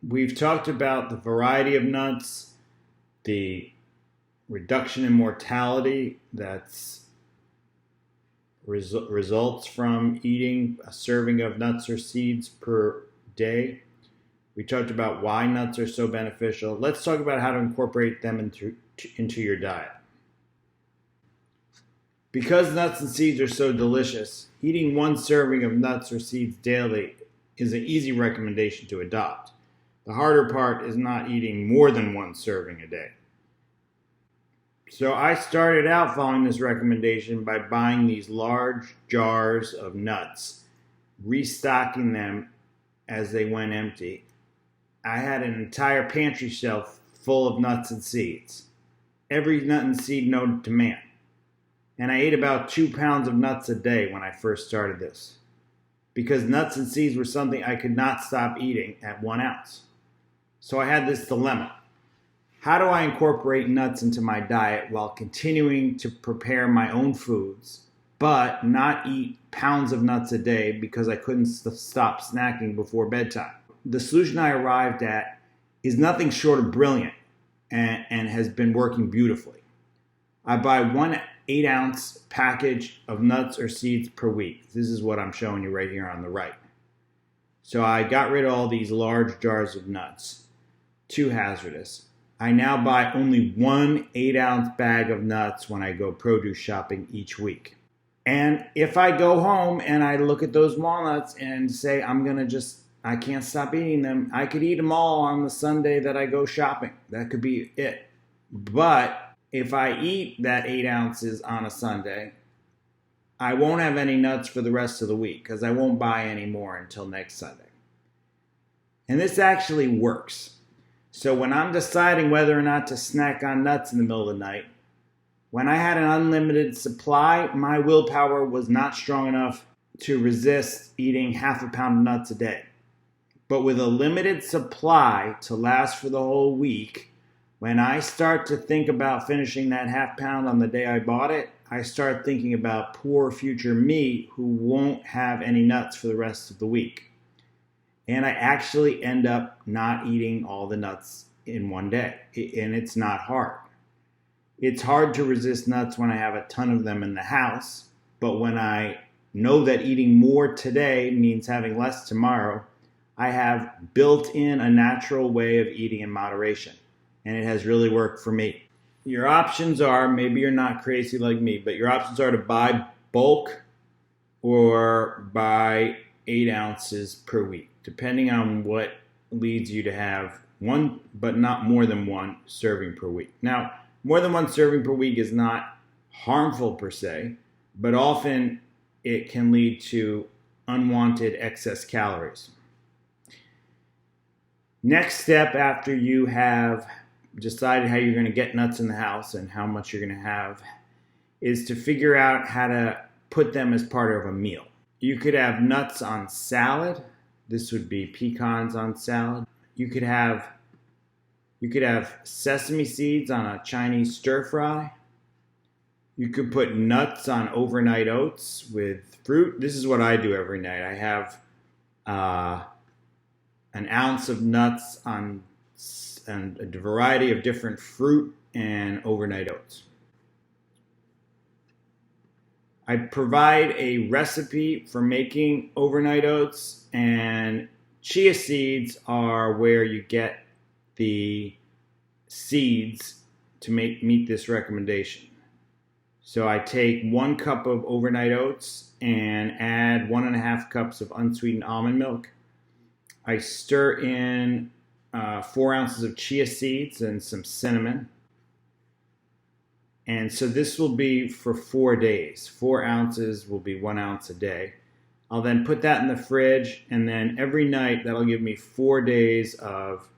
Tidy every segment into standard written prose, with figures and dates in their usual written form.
We've talked about the variety of nuts, the reduction in mortality that's results from eating a serving of nuts or seeds per day. We talked about why nuts are so beneficial. Let's talk about how to incorporate them into your diet. Because nuts and seeds are so delicious, eating one serving of nuts or seeds daily is an easy recommendation to adopt. The harder part is not eating more than one serving a day. So I started out following this recommendation by buying these large jars of nuts, restocking them as they went empty. I had an entire pantry shelf full of nuts and seeds, every nut and seed known to man. And I ate about 2 pounds of nuts a day when I first started this, because nuts and seeds were something I could not stop eating at 1 ounce. So I had this dilemma. How do I incorporate nuts into my diet while continuing to prepare my own foods, but not eat pounds of nuts a day because I couldn't stop snacking before bedtime? The solution I arrived at is nothing short of brilliant and has been working beautifully. I buy 1 8-ounce package of nuts or seeds per week. This is what I'm showing you right here on the right. So I got rid of all these large jars of nuts. Too hazardous. I now buy only 1 8-ounce bag of nuts when I go produce shopping each week. And if I go home and I look at those walnuts and say, I can't stop eating them, I could eat them all on the Sunday that I go shopping. That could be it. But if I eat that 8 ounces on a Sunday, I won't have any nuts for the rest of the week because I won't buy any more until next Sunday. And this actually works. So when I'm deciding whether or not to snack on nuts in the middle of the night, when I had an unlimited supply, my willpower was not strong enough to resist eating half a pound of nuts a day. But with a limited supply to last for the whole week, when I start to think about finishing that half pound on the day I bought it, I start thinking about poor future me who won't have any nuts for the rest of the week. And I actually end up not eating all the nuts in one day. And it's not hard. It's hard to resist nuts when I have a ton of them in the house. But when I know that eating more today means having less tomorrow, I have built in a natural way of eating in moderation. And it has really worked for me. Your options are, maybe you're not crazy like me, but your options are to buy bulk or buy 8 ounces per week, depending on what leads you to have one, but not more than one serving per week. Now, more than one serving per week is not harmful per se, but often it can lead to unwanted excess calories. Next step after you have decided how you're going to get nuts in the house and how much you're going to have is to figure out how to put them as part of a meal. You could have nuts on salad. This would be pecans on salad. You could have sesame seeds on a Chinese stir fry. You could put nuts on overnight oats with fruit. This is what I do every night. I have an ounce of nuts on and a variety of different fruit and overnight oats. I provide a recipe for making overnight oats, and chia seeds are where you get the seeds to meet this recommendation. So I take 1 cup of overnight oats and add 1.5 cups of unsweetened almond milk. I stir in 4 ounces of chia seeds and some cinnamon. And so this will be for 4 days. 4 ounces will be 1 ounce a day. I'll then put that in the fridge, and then every night that'll give me 4 days of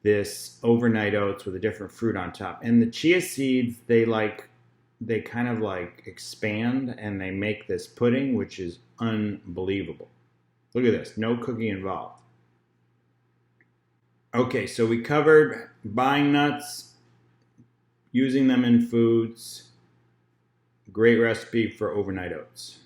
this overnight oats with a different fruit on top. And the chia seeds, they kind of like expand and they make this pudding, which is unbelievable. Look at this, no cooking involved. Okay, so we covered buying nuts, using them in foods, great recipe for overnight oats.